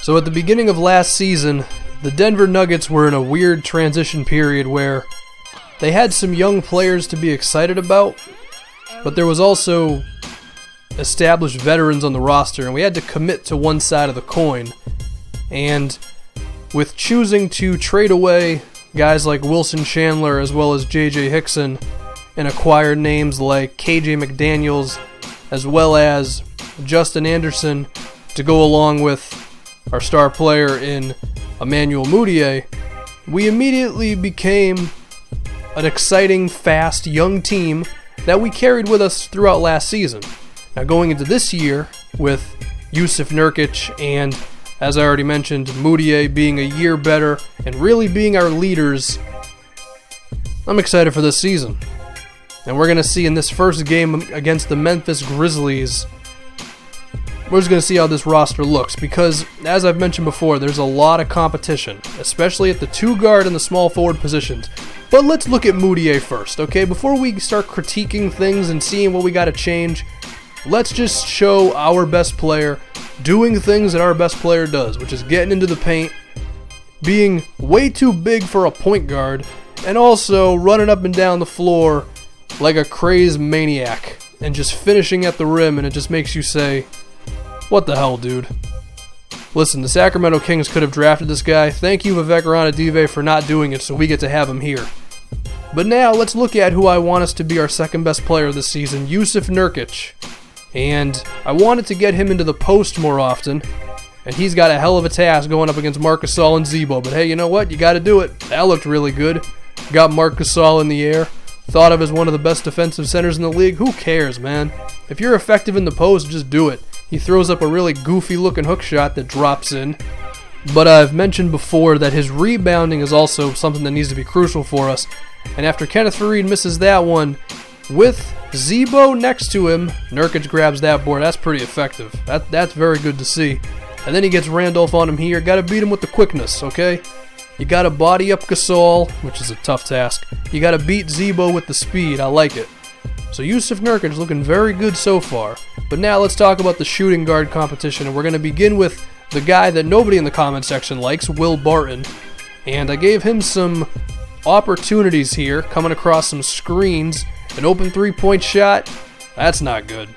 So at the beginning of last season, the Denver Nuggets were in a weird transition period where they had some young players to be excited about, but there was also established veterans on the roster, and we had to commit to one side of the coin. And with choosing to trade away guys like Wilson Chandler as well as J.J. Hickson and acquire names like KJ McDaniels as well as Justin Anderson to go along with our star player in Emmanuel Mudiay, we immediately became an exciting, fast, young team that we carried with us throughout last season. Now going into this year with Jusuf Nurkic and, as I already mentioned, Mudiay being a year better and really being our leaders, I'm excited for this season. And we're going to see in this first game against the Memphis Grizzlies, we're just going to see how this roster looks because, as I've mentioned before, there's a lot of competition, especially at the 2 guard and the small forward positions. But let's look at Mudiay first, okay? Before we start critiquing things and seeing what we got to change, let's just show our best player doing things that our best player does, which is getting into the paint, being way too big for a point guard, and also running up and down the floor like a crazed maniac and just finishing at the rim, and it just makes you say, what the hell, dude? Listen, the Sacramento Kings could have drafted this guy. Thank you, Vivek Ranadive, for not doing it, so we get to have him here. But now, let's look at who I want us to be our second best player this season, Jusuf Nurkic. And I wanted to get him into the post more often, and he's got a hell of a task going up against Marc Gasol and Zebo. But hey, you know what? You got to do it. That looked really good. Got Marc Gasol in the air. Thought of as one of the best defensive centers in the league. Who cares, man? If you're effective in the post, just do it. He throws up a really goofy-looking hook shot that drops in. But I've mentioned before that his rebounding is also something that needs to be crucial for us. And after Kenneth Faried misses that one, with Zebo next to him, Nurkic grabs that board. That's pretty effective. That's very good to see. And then he gets Randolph on him here. Got to beat him with the quickness, okay? You got to body up Gasol, which is a tough task. You got to beat Zebo with the speed. I like it. So Jusuf Nurkic is looking very good so far. But now let's talk about the shooting guard competition, and we're going to begin with the guy that nobody in the comment section likes, Will Barton. And I gave him some opportunities here, coming across some screens. An open three-point shot, that's not good.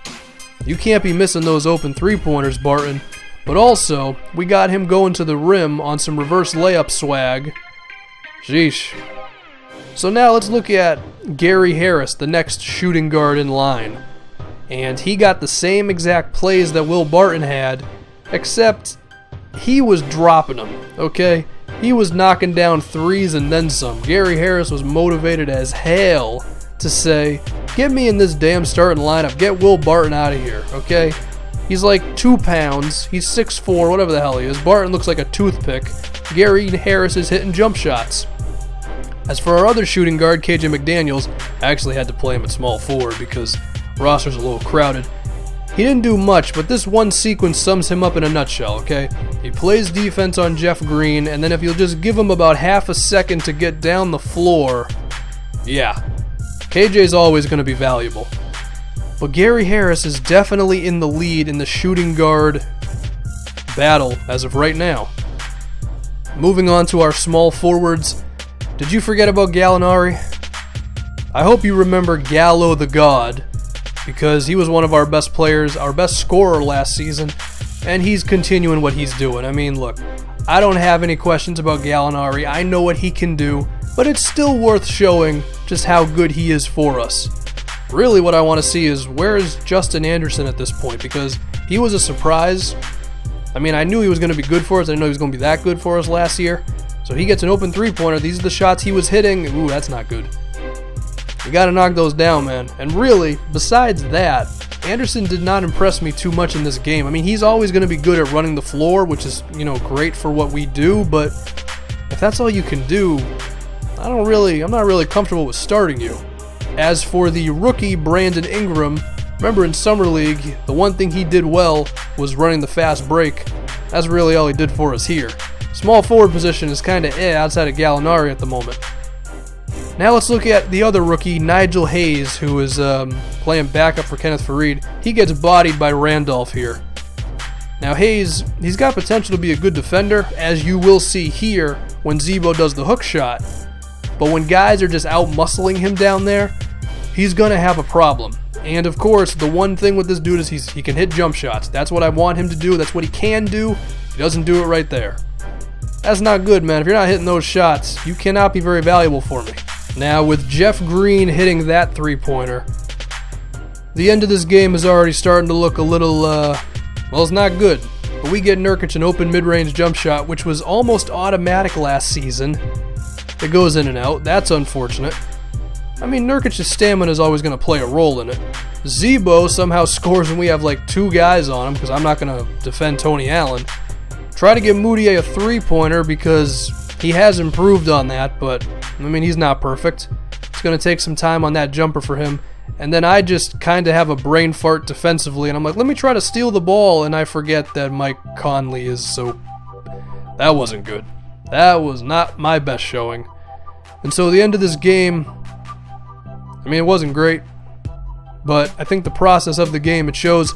You can't be missing those open three-pointers, Barton. But also, we got him going to the rim on some reverse layup swag. Sheesh. So now let's look at Gary Harris, the next shooting guard in line. And he got the same exact plays that Will Barton had, except he was dropping them, okay? He was knocking down threes and then some. Gary Harris was motivated as hell to say, get me in this damn starting lineup, get Will Barton out of here, okay? He's like 2 pounds, he's 6'4", whatever the hell he is. Barton looks like a toothpick. Gary Harris is hitting jump shots. As for our other shooting guard, KJ McDaniels, I actually had to play him at small forward because roster's a little crowded. He didn't do much, but this one sequence sums him up in a nutshell, okay? He plays defense on Jeff Green, and then if you'll just give him about half a second to get down the floor, yeah, KJ's always going to be valuable. But Gary Harris is definitely in the lead in the shooting guard battle as of right now. Moving on to our small forwards, did you forget about Gallinari? I hope you remember Gallo the God, because he was one of our best players, our best scorer last season, and he's continuing what he's doing. I mean, look, I don't have any questions about Gallinari. I know what he can do, but it's still worth showing just how good he is for us. Really what I want to see is, where is Justin Anderson at this point, because he was a surprise. I mean, I knew he was going to be good for us. I didn't know he was going to be that good for us last year. So he gets an open three-pointer. These are the shots he was hitting. Ooh, that's not good. You got to knock those down, man. And really, besides that, Anderson did not impress me too much in this game. I mean, he's always going to be good at running the floor, which is, great for what we do, but if that's all you can do, I'm not really comfortable with starting you. As for the rookie Brandon Ingram, remember in Summer League, the one thing he did well was running the fast break. That's really all he did for us here. Small forward position is kind of outside of Gallinari at the moment. Now let's look at the other rookie, Nigel Hayes, who is playing backup for Kenneth Faried. He gets bodied by Randolph here. Now Hayes, he's got potential to be a good defender, as you will see here when Zebo does the hook shot. But when guys are just out-muscling him down there, he's going to have a problem. And of course, the one thing with this dude is he can hit jump shots. That's what I want him to do. That's what he can do. He doesn't do it right there. That's not good, man. If you're not hitting those shots, you cannot be very valuable for me. Now, with Jeff Green hitting that three-pointer, the end of this game is already starting to look a little, well, it's not good. But we get Nurkic an open mid-range jump shot, which was almost automatic last season. It goes in and out. That's unfortunate. I mean, Nurkic's stamina is always going to play a role in it. Zebo somehow scores when we have like 2 guys on him, because I'm not going to defend Tony Allen. Try to get Moutier a three-pointer because he has improved on that, but I mean, he's not perfect. It's going to take some time on that jumper for him. And then I just kind of have a brain fart defensively, and I'm like, let me try to steal the ball, and I forget that Mike Conley is so... That wasn't good. That was not my best showing. And so the end of this game, I mean, it wasn't great, but I think the process of the game, it shows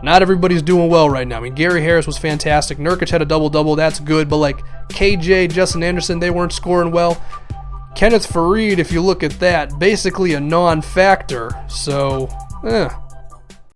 not everybody's doing well right now. I mean, Gary Harris was fantastic. Nurkic had a double-double. That's good. But like KJ, Justin Anderson, they weren't scoring well. Kenneth Faried, if you look at that, basically a non-factor. So,